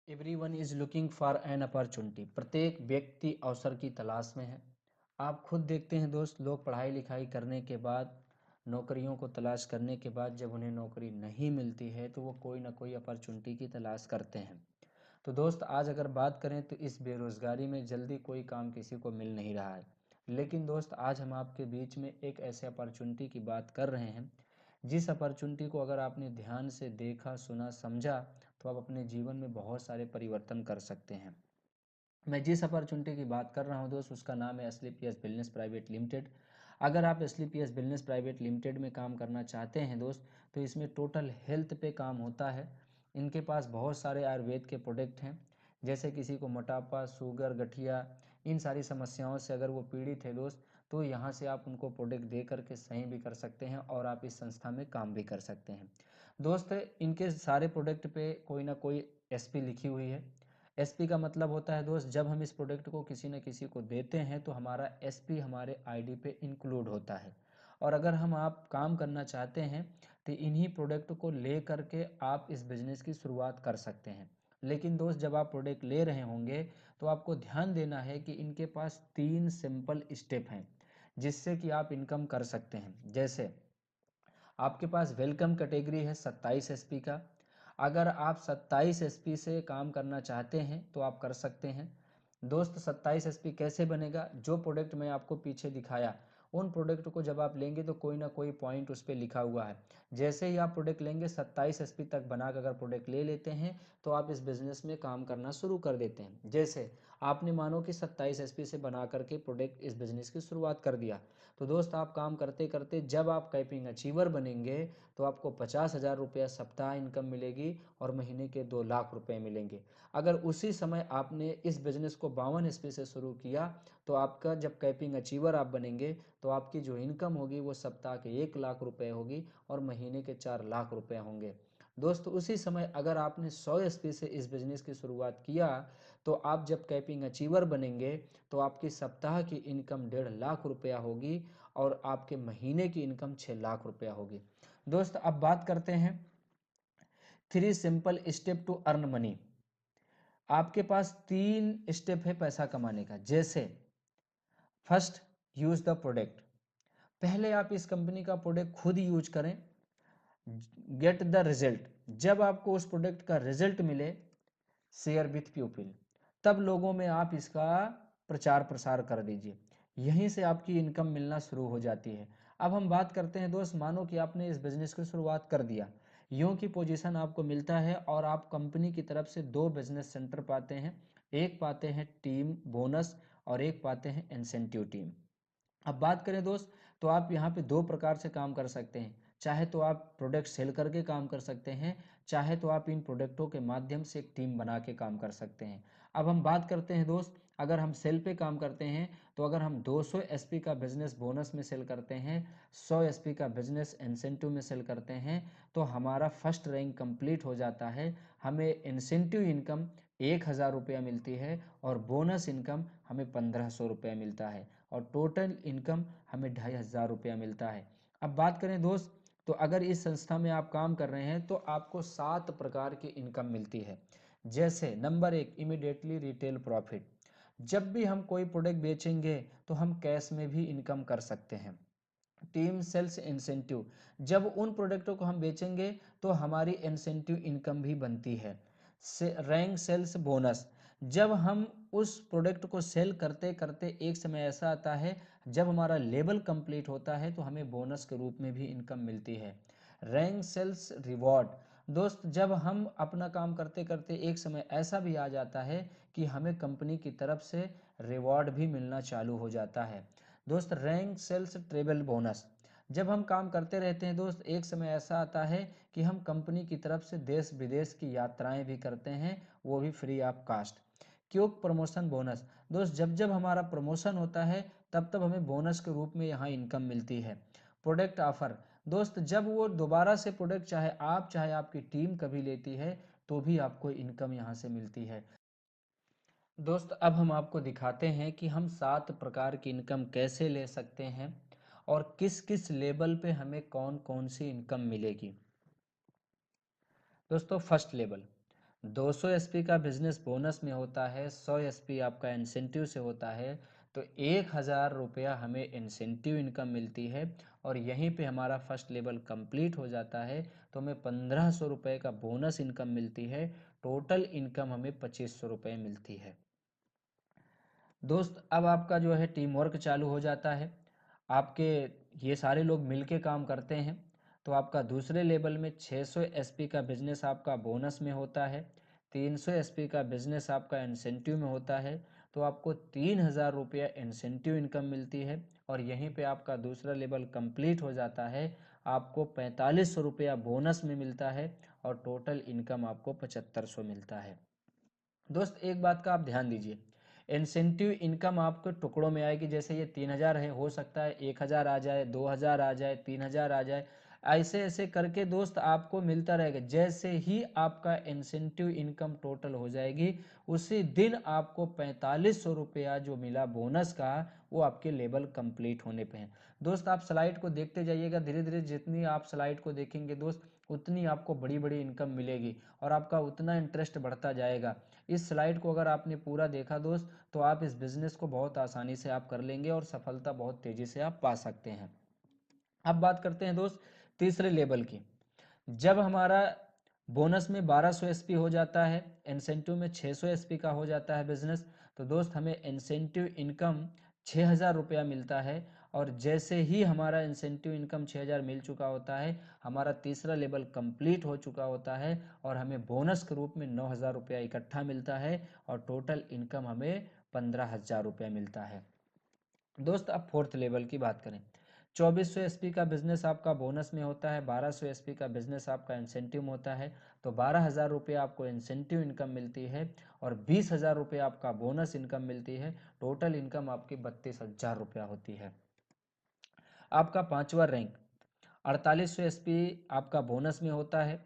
Everyone is looking for an opportunity. प्रत्येक व्यक्ति अवसर की तलाश में है। आप खुद देखते हैं दोस्त, लोग पढ़ाई लिखाई करने के बाद, नौकरियों को तलाश करने के बाद जब उन्हें नौकरी नहीं मिलती है तो वो कोई ना कोई अपॉर्चुनिटी की तलाश करते हैं। तो दोस्त, आज अगर बात करें तो इस बेरोज़गारी में जल्दी कोई काम किसी को मिल नहीं रहा है। लेकिन दोस्त, आज हम आपके बीच में एक ऐसे अपॉर्चुनिटी की बात कर रहे हैं जिस अपॉर्चुनिटी को अगर आपने ध्यान से देखा, सुना, समझा तो आप अपने जीवन में बहुत सारे परिवर्तन कर सकते हैं। मैं जिस अपॉर्चुनिटी की बात कर रहा हूं दोस्त, उसका नाम है एसलीपीएस बिजनेस प्राइवेट लिमिटेड। अगर आप एसलीपीएस बिजनेस प्राइवेट लिमिटेड में काम करना चाहते हैं दोस्त, तो इसमें टोटल हेल्थ पे काम होता है। इनके पास बहुत सारे आयुर्वेद के प्रोडक्ट हैं। जैसे किसी को मोटापा, शुगर, गठिया, इन सारी समस्याओं से अगर वो पीड़ित है दोस्त, तो यहाँ से आप उनको प्रोडक्ट दे करके सही भी कर सकते हैं और आप इस संस्था में काम भी कर सकते हैं। दोस्त, इनके सारे प्रोडक्ट पे कोई ना कोई एसपी लिखी हुई है। एसपी का मतलब होता है दोस्त, जब हम इस प्रोडक्ट को किसी न किसी को देते हैं तो हमारा एसपी हमारे आईडी पे इंक्लूड होता है। और अगर हम आप काम करना चाहते हैं तो इन्हीं प्रोडक्ट को ले करके आप इस बिज़नेस की शुरुआत कर सकते हैं। लेकिन दोस्त, जब आप प्रोडक्ट ले रहे होंगे तो आपको ध्यान देना है कि इनके पास 3 सिंपल स्टेप हैं जिससे कि आप इनकम कर सकते हैं। जैसे आपके पास वेलकम कैटेगरी है 27 एसपी का। अगर आप 27 एसपी से काम करना चाहते हैं तो आप कर सकते हैं। दोस्त, 27 एसपी कैसे बनेगा? जो प्रोडक्ट मैं आपको पीछे दिखाया, उन प्रोडक्ट को जब आप लेंगे तो कोई ना कोई पॉइंट उस पर लिखा हुआ है। जैसे ही आप प्रोडक्ट लेंगे, 27 एसपी तक बनाकर अगर प्रोडक्ट ले लेते हैं तो आप इस बिज़नेस में काम करना शुरू कर देते हैं। जैसे आपने मानो कि 27 एसपी से बना करके प्रोडक्ट इस बिज़नेस की शुरुआत कर दिया, तो दोस्त आप काम करते करते जब आप कैपिंग अचीवर बनेंगे तो आपको 50,000 रुपया सप्ताह इनकम मिलेगी और महीने के 2 लाख रुपए मिलेंगे। अगर उसी समय आपने इस बिज़नेस को 52 एसपी से शुरू किया तो आपका जब कैपिंग अचीवर आप बनेंगे तो आपकी जो इनकम होगी वो सप्ताह के 1 लाख रुपए होगी और महीने के 4 लाख रुपए होंगे। दोस्त, उसी समय अगर आपने 100 एसपी से इस बिज़नेस की शुरुआत किया तो आप जब कैपिंग अचीवर बनेंगे तो आपकी सप्ताह की इनकम 1.5 लाख रुपया होगी और आपके महीने की इनकम 6 लाख रुपया होगी। दोस्त, अब बात करते हैं 3 simple step to earn money. आपके पास 3 स्टेप है पैसा कमाने का। जैसे फर्स्ट, यूज द प्रोडक्ट। पहले आप इस कंपनी का प्रोडक्ट खुद यूज करें। Get the result. जब आपको उस प्रोडक्ट का रिजल्ट मिले, शेयर विथ पीपल। तब लोगों में आप इसका प्रचार प्रसार कर दीजिए। यहीं से आपकी इनकम मिलना शुरू हो जाती है। अब हम बात करते हैं दोस्त, मानो कि आपने इस बिजनेस की शुरुआत कर दिया, यूं की पोजीशन आपको मिलता है और आप कंपनी की तरफ से 2 बिजनेस सेंटर पाते हैं। एक पाते हैं टीम बोनस और एक पाते हैं इंसेंटिव टीम। अब बात करें दोस्त, तो आप यहाँ पे 2 प्रकार से काम कर सकते हैं। चाहे तो आप प्रोडक्ट सेल करके काम कर सकते हैं, चाहे तो आप इन प्रोडक्टों के माध्यम से एक टीम बना के काम कर सकते हैं। अब हम बात करते हैं दोस्त, अगर हम सेल पे काम करते हैं तो अगर हम 200 एसपी का बिजनेस बोनस में सेल करते हैं, 100 एसपी का बिजनेस इंसेंटिव में सेल करते हैं, तो हमारा फर्स्ट रैंक कंप्लीट हो जाता है। हमें इंसेंटिव इनकम 1,000 रुपया मिलती है और बोनस इनकम हमें 1,500 रुपया मिलता है और टोटल इनकम हमें 2,500 रुपया मिलता है। अब बात करें दोस्त, तो अगर इस संस्था में आप काम कर रहे हैं तो आपको 7 प्रकार की इनकम मिलती है। जैसे नंबर 1, इमीडिएटली रिटेल प्रॉफिट। जब भी हम कोई प्रोडक्ट बेचेंगे तो हम कैश में भी इनकम कर सकते हैं। Team sales incentive. जब उन प्रोडक्टों को हम बेचेंगे तो हमारी इंसेंटिव इनकम भी बनती है। Rank sales bonus. जब हम उस प्रोडक्ट को सेल करते करते एक समय ऐसा आता है जब हमारा लेवल कंप्लीट होता है तो हमें बोनस के रूप में भी इनकम मिलती है। Rank sales reward. दोस्त, जब हम अपना काम करते करते एक समय ऐसा भी आ जाता है कि हमें कंपनी की तरफ से रिवॉर्ड भी मिलना चालू हो जाता है। दोस्त, रैंक सेल्स ट्रेवल बोनस। जब हम काम करते रहते हैं दोस्त, एक समय ऐसा आता है कि हम कंपनी की तरफ से देश विदेश की यात्राएं भी करते हैं, वो भी फ्री ऑफ कास्ट। क्योंकि प्रमोशन बोनस। दोस्त, जब जब हमारा प्रमोशन होता है तब तब हमें बोनस के रूप में यहाँ इनकम मिलती है। Product offer. दोस्त, जब वो दोबारा से प्रोडक्ट चाहे आपकी टीम कभी लेती है तो भी आपको इनकम यहाँ से मिलती है। दोस्त, अब हम आपको दिखाते हैं कि हम 7 प्रकार की इनकम कैसे ले सकते हैं और किस किस लेवल पे हमें कौन कौन सी इनकम मिलेगी। दोस्तों, फर्स्ट लेवल। 200 एसपी का बिजनेस बोनस में होता है, 100 एसपी आपका इंसेंटिव से होता है, तो 1000 रुपया हमें इंसेंटिव इनकम मिलती है और यहीं पे हमारा फर्स्ट लेवल कंप्लीट हो जाता है, तो हमें 1500 रुपये का बोनस इनकम मिलती है। टोटल इनकम हमें 2500 रुपये मिलती है। दोस्त अब आपका जो है टीम वर्क चालू हो जाता है, आपके ये सारे लोग मिलके काम करते हैं, तो आपका दूसरे लेवल में 600 एसपी का बिजनेस आपका बोनस में होता है, 300 एसपी का बिजनेस आपका इंसेंटिव में होता है, तो आपको 3000 रुपया इंसेंटिव इनकम मिलती है और यहीं पे आपका दूसरा लेवल कंप्लीट हो जाता है। आपको 4500 रुपया बोनस में मिलता है और टोटल इनकम आपको 7500 मिलता है। दोस्त एक बात का आप ध्यान दीजिए, इंसेंटिव इनकम आपको टुकड़ों में आएगी। जैसे ये 3000 है, हो सकता है 1000 आ जाए, 2000 आ जाए, 3000 आ जाए, ऐसे ऐसे करके दोस्त आपको मिलता रहेगा। जैसे ही आपका इंसेंटिव इनकम टोटल हो जाएगी, उसी दिन आपको 4500 रुपया जो मिला बोनस का, वो आपके लेवल कंप्लीट होने पे है। दोस्त आप स्लाइड को देखते जाइएगा, धीरे धीरे जितनी आप स्लाइड को देखेंगे दोस्त, उतनी आपको बड़ी बड़ी इनकम मिलेगी और आपका उतना इंटरेस्ट बढ़ता जाएगा। इस स्लाइड को अगर आपने पूरा देखा दोस्त, तो आप इस बिजनेस को बहुत आसानी से आप कर लेंगे और सफलता बहुत तेजी से आप पा सकते हैं। अब बात करते हैं दोस्त तीसरे लेवल की। जब हमारा बोनस में 1200 एसपी हो जाता है, इंसेंटिव में 600 एसपी का हो जाता है बिजनेस, तो दोस्त हमें इंसेंटिव इनकम 6000 रुपया मिलता है। और जैसे ही हमारा इंसेंटिव इनकम 6000 मिल चुका होता है, हमारा तीसरा लेवल कंप्लीट हो चुका होता है और हमें बोनस के रूप में 9000 रुपया इकट्ठा मिलता है और टोटल इनकम हमें 15000 रुपया मिलता है। दोस्त अब फोर्थ लेवल की बात करें, 2400 एसपी का बिजनेस आपका बोनस में होता है, 1200 एसपी का बिजनेस आपका इंसेंटिव में होता है, तो 12000 रुपये आपको इंसेंटिव इनकम मिलती है और 20000 रुपये आपका बोनस इनकम मिलती है। टोटल इनकम आपकी 32000 रुपया होती है। आपका पांचवा रैंक 4800 एसपी आपका बोनस में होता है,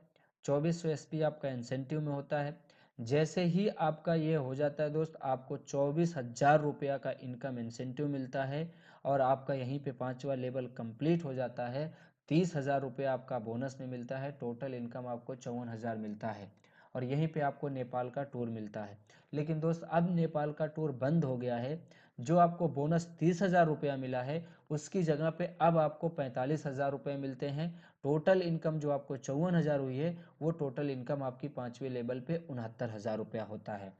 2400 एसपी आपका इंसेंटिव में होता है। जैसे ही आपका ये हो जाता है दोस्त, आपको 24,000 रुपया का इनकम इंसेंटिव मिलता है और आपका यहीं पे पांचवा लेवल कंप्लीट हो जाता है। 30,000 रुपया आपका बोनस में मिलता है, टोटल इनकम आपको 54,000 मिलता है और यहीं पे आपको नेपाल का टूर मिलता है। लेकिन दोस्त अब नेपाल का टूर बंद हो गया है। जो आपको बोनस 30,000 रुपया मिला है, उसकी जगह पे अब आपको 45,000 रुपये मिलते हैं। टोटल इनकम जो आपको 54,000 हुई है, वो टोटल इनकम आपकी पांचवें लेवल पे 69,000 रुपया होता है।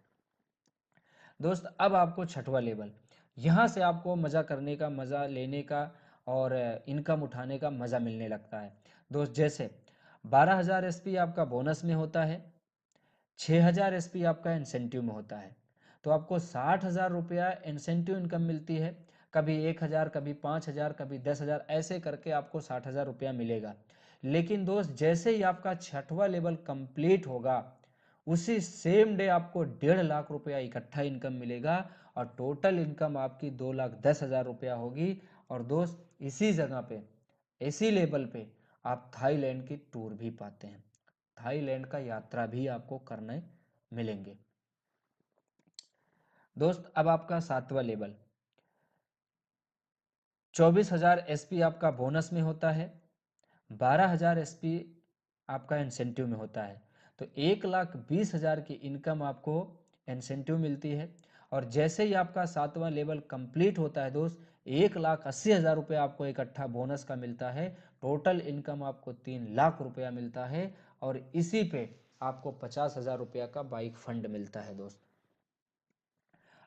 दोस्त अब आपको छठवां लेवल, यहाँ से आपको मज़ा करने का, मज़ा लेने का और इनकम उठाने का मज़ा मिलने लगता है। दोस्त जैसे 12,000 एसपी आपका बोनस में होता है, 6000 एसपी आपका इंसेंटिव में होता है, तो आपको 60,000 रुपया इंसेंटिव इनकम मिलती है। कभी 1000, कभी 5000, कभी 10,000, ऐसे करके आपको 60,000 रुपया मिलेगा। लेकिन दोस्त जैसे ही आपका छठवां लेवल कंप्लीट होगा, उसी सेम डे आपको 1,50,000 रुपया इकट्ठा इनकम मिलेगा और टोटल इनकम आपकी 2,10,000 रुपया होगी। और दोस्त इसी जगह पे, इसी लेवल पे आप थाईलैंड की टूर भी पाते हैं, थाईलैंड का यात्रा भी आपको करने मिलेंगे। दोस्त अब आपका सातवां लेवल, 24,000 एसपी आपका बोनस में होता है, 12,000 एसपी आपका इंसेंटिव में होता है, तो 1,20,000 की इनकम आपको इंसेंटिव मिलती है। और जैसे ही आपका सातवां लेवल कंप्लीट होता है दोस्त, 1,80,000 रुपया आपको इकट्ठा बोनस का मिलता है। टोटल इनकम आपको 3,00,000 रुपया मिलता है और इसी पे आपको 50,000 रुपया का बाइक फंड मिलता है दोस्त।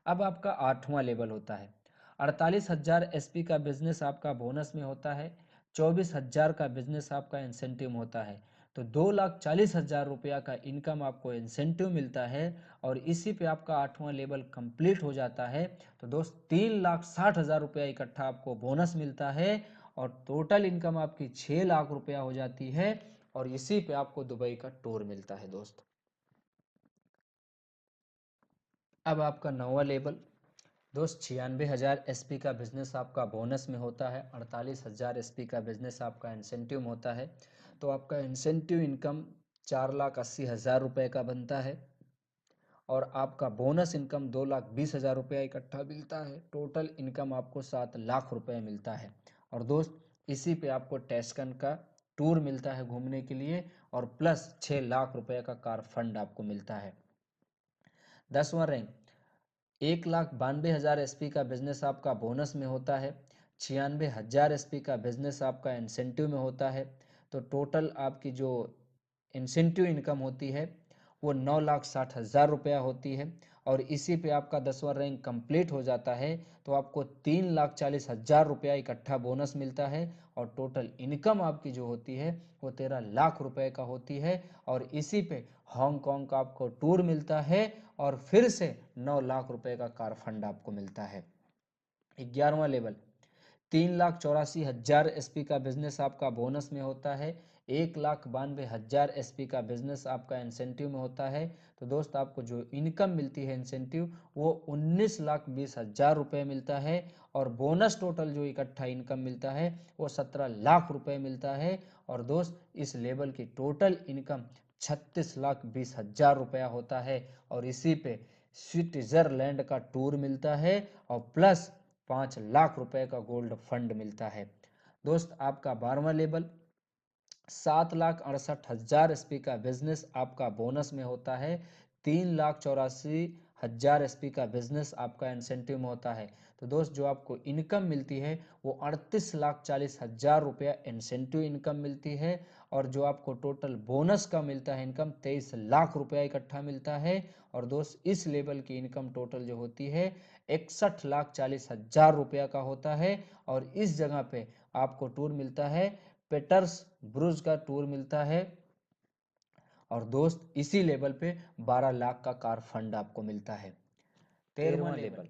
अब आपका आठवां लेवल होता है, 48,000 एसपी का बिजनेस आपका बोनस में होता है, 24,000 का बिजनेस आपका इंसेंटिव में होता है, तो 2,40,000 रुपया का इनकम आपको इंसेंटिव मिलता है और इसी पे आपका आठवां लेवल कंप्लीट हो जाता है। तो दोस्त 3,60,000 रुपया इकट्ठा आपको बोनस मिलता है और टोटल इनकम आपकी 6,00,000 रुपया हो जाती है और इसी पे आपको दुबई का टूर मिलता है दोस्त। अब आपका नौवां लेवल, दोस्त 96,000 एसपी का बिजनेस आपका बोनस में होता है, 48,000 एसपी का बिजनेस आपका इंसेंटिव में होता है, तो आपका इंसेंटिव इनकम 4,80,000 रुपये का बनता है और आपका बोनस इनकम 2,20,000 रुपया इकट्ठा मिलता है। टोटल इनकम आपको 7,00,000 रुपये मिलता है और दोस्त इसी पे आपको टैस्कन का टूर मिलता है घूमने के लिए और प्लस 6 लाख रुपए का कार फंड आपको मिलता है। 10वां रैंक 1,92,000 एसपी का बिजनेस आपका बोनस में होता है। 96,000 एसपी का बिजनेस आपका इंसेंटिव में होता है। तो टोटल आपकी जो इंसेंटिव इनकम होती है वो 9,60,000 रुपया होती है। और इसी पे आपका 10वां रैंक कंप्लीट हो जाता है तो आपको 3,40,000 रुपया इकट्ठा बोनस मिलता है। और टोटल इनकम आपकी जो होती है वो 13 लाख रुपए का होती है। और इसी पे हांगकांग का आपको टूर मिलता है और फिर से 9 लाख रुपए का कार फंड आपको मिलता है। 11वां लेवल 3,84,000 एसपी का बिजनेस आपका बोनस में होता है। 1,92,000 एसपी का बिजनेस आपका इंसेंटिव में होता है। तो दोस्त आपको जो इनकम मिलती है इंसेंटिव वो 19,20,000 रुपये मिलता है। और बोनस टोटल जो इकट्ठा इनकम मिलता है वो 17 लाख रुपए मिलता है। और दोस्त इस लेवल की टोटल इनकम 36,20,000 रुपया होता है। और इसी पे स्विट्जरलैंड का टूर मिलता है और प्लस 5 लाख रुपए का गोल्ड फंड मिलता है। दोस्त आपका 12वां लेवल 7,68,000 एसपी का बिजनेस आपका बोनस में होता है। 3,84,000 एसपी का बिजनेस आपका इंसेंटिव में होता है। तो दोस्त जो आपको इनकम मिलती है वो 38,40,000 रुपया इंसेंटिव इनकम मिलती है। और जो आपको टोटल बोनस का मिलता है इनकम 23 लाख रुपया इकट्ठा मिलता है। और दोस्त इस लेवल की इनकम टोटल जो होती है 61,40,000 रुपया का होता है। और इस जगह पे आपको टूर मिलता है पेटर्स ब्रुज का टूर मिलता है। और दोस्त इसी लेवल पे 12 लाख का कार फंड आपको मिलता है। 13वां लेवल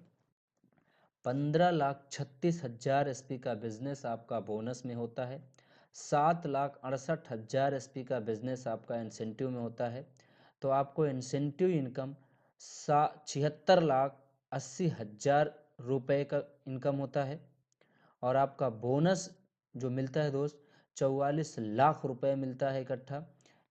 15,36,000 एसपी का बिजनेस आपका बोनस में होता है। 7,68,000 एसपी का बिजनेस आपका इंसेंटिव में होता है। तो आपको इंसेंटिव इनकम 76,80,000 रुपए का इनकम होता है। और आपका बोनस जो मिलता है दोस्त 44 लाख रुपए मिलता है इकट्ठा।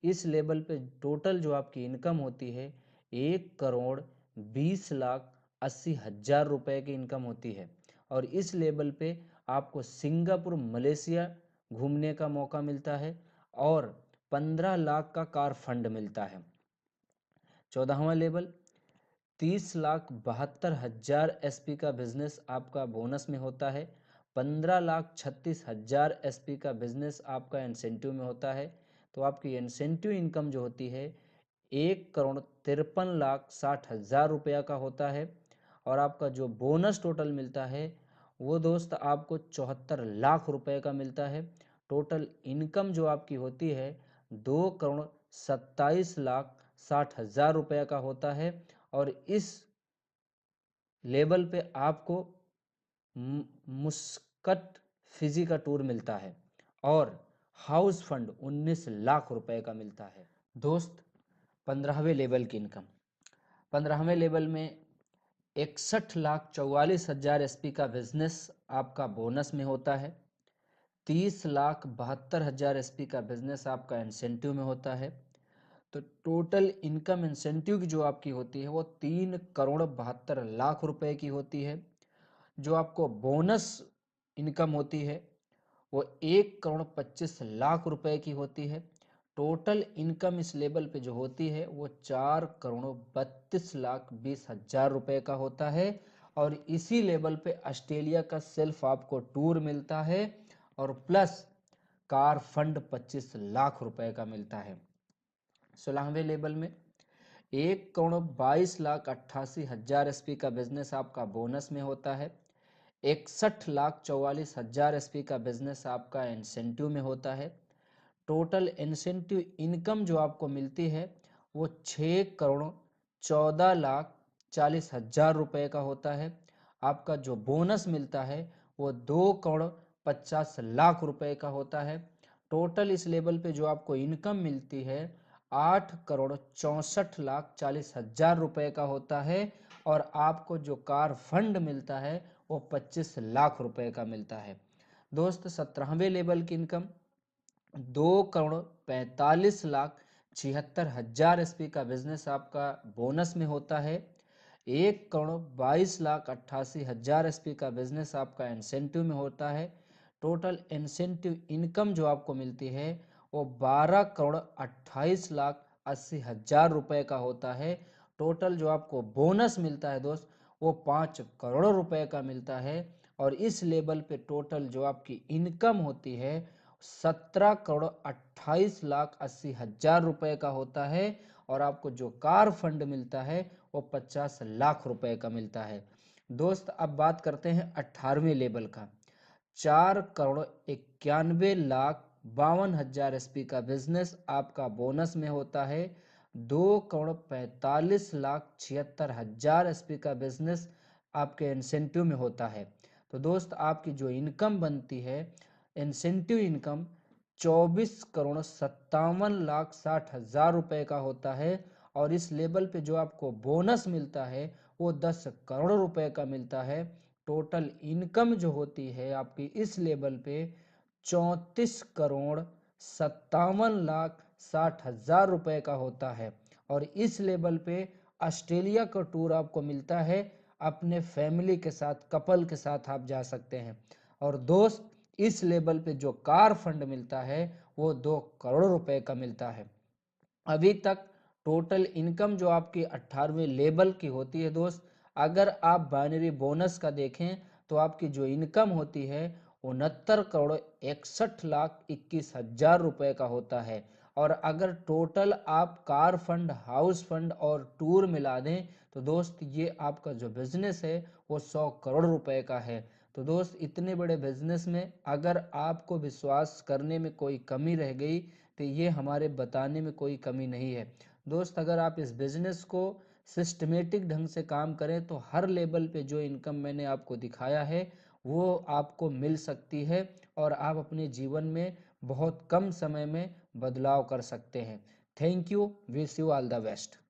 इस लेवल पे टोटल जो आपकी इनकम होती है 1,20,80,000 रुपए की इनकम होती है। और इस लेवल पे आपको सिंगापुर मलेशिया घूमने का मौका मिलता है और 15 लाख का कार फंड मिलता है। 14वां लेवल 30,72,000 एसपी का बिजनेस आपका बोनस में होता है। 15,36,000 एसपी का बिजनेस आपका इंसेंटिव में होता है। तो आपकी इंसेंटिव इनकम जो होती है 1,53,60,000 रुपया का होता है। और आपका जो बोनस टोटल मिलता है वो दोस्त आपको 74 लाख रुपए का मिलता है। टोटल इनकम जो आपकी होती है 2,27,60,000 रुपया का होता है। और इस लेवल पे आपको मुस्कट फिजी का टूर मिलता है और हाउस फंड 19 लाख रुपए का मिलता है। दोस्त 15वें लेवल की इनकम 15वें लेवल में 61,44,000 एसपी का बिजनेस आपका बोनस में होता है। 30,72,000 एसपी का बिजनेस आपका इंसेंटिव में होता है। तो टोटल इनकम इंसेंटिव की जो आपकी होती है वो 3,72,00,000 रुपए की होती है। जो आपको बोनस इनकम होती है वो 1,25,00,000 रुपए की होती है। टोटल इनकम इस लेवल पे जो होती है वो 4,32,20,000 रुपए का होता है। और इसी लेवल पे ऑस्ट्रेलिया का सेल्फ आपको टूर मिलता है और प्लस कार फंड 25 लाख रुपए का मिलता है। 16वें लेवल में 1,22,88,000 एसपी का बिजनेस आपका बोनस में होता है। 61,44,000 एसपी का बिजनेस आपका इंसेंटिव में होता है। टोटल इंसेंटिव इनकम जो आपको मिलती है वो 6,14,40,000 रुपए का होता है। आपका जो बोनस मिलता है वो 2,50,00,000 रुपए का होता है। टोटल इस लेवल पे जो आपको इनकम मिलती है 8,64,40,000 रुपए का होता है। और आपको जो कार फंड मिलता है वो 25 लाख रुपए का मिलता है। दोस्त 17वें लेवल की इनकम 2,45,76,000 एसपी का बिजनेस आपका बोनस में होता है। 1,22,88,000 एसपी का बिजनेस आपका इंसेंटिव में होता है। टोटल इंसेंटिव इनकम जो आपको मिलती है वो 12,28,80,000 रुपए का होता है। टोटल जो आपको बोनस मिलता है दोस्त, वो 5 करोड़ रुपए का मिलता है। और इस लेवल पे टोटल जो आपकी इनकम होती है 17,28,80,000 रुपए का होता है। और आपको जो कार फंड मिलता है वो 50 लाख रुपए का मिलता है। दोस्त अब बात करते हैं 18वें लेवल का। 4,91,52,000 एसपी का बिजनेस आपका बोनस में होता है। 2,45,76,000 एसपी का बिजनेस आपके इंसेंटिव में होता है। तो दोस्त आपकी जो इनकम बनती है इंसेंटिव इनकम 24,57,60,000 रुपए का होता है। और इस लेवल पे जो आपको बोनस मिलता है वो 10 करोड़ रुपए का मिलता है। टोटल इनकम जो होती है आपकी इस लेवल पे 34,57,60,000 रुपए का होता है। और इस लेवल पे ऑस्ट्रेलिया का टूर आपको मिलता है, अपने फैमिली के साथ, कपल के साथ आप जा सकते हैं। और दोस्त इस लेवल पे जो कार फंड मिलता है वो 2 करोड़ रुपए का मिलता है। अभी तक टोटल इनकम जो आपकी 18वें लेवल की होती है दोस्त, अगर आप बाइनरी बोनस का देखें तो आपकी जो इनकम होती है 69,61,21,000 रुपए का होता है। और अगर टोटल आप कार फंड, हाउस फंड और टूर मिला दें तो दोस्त ये आपका जो बिजनेस है वो 100 करोड़ रुपए का है। तो दोस्त इतने बड़े बिजनेस में अगर आपको विश्वास करने में कोई कमी रह गई तो ये हमारे बताने में कोई कमी नहीं है। दोस्त अगर आप इस बिजनेस को सिस्टमेटिक ढंग से काम करें तो हर लेवल पे जो इनकम मैंने आपको दिखाया है वो आपको मिल सकती है और आप अपने जीवन में बहुत कम समय में बदलाव कर सकते हैं। Thank you, wish you all the best.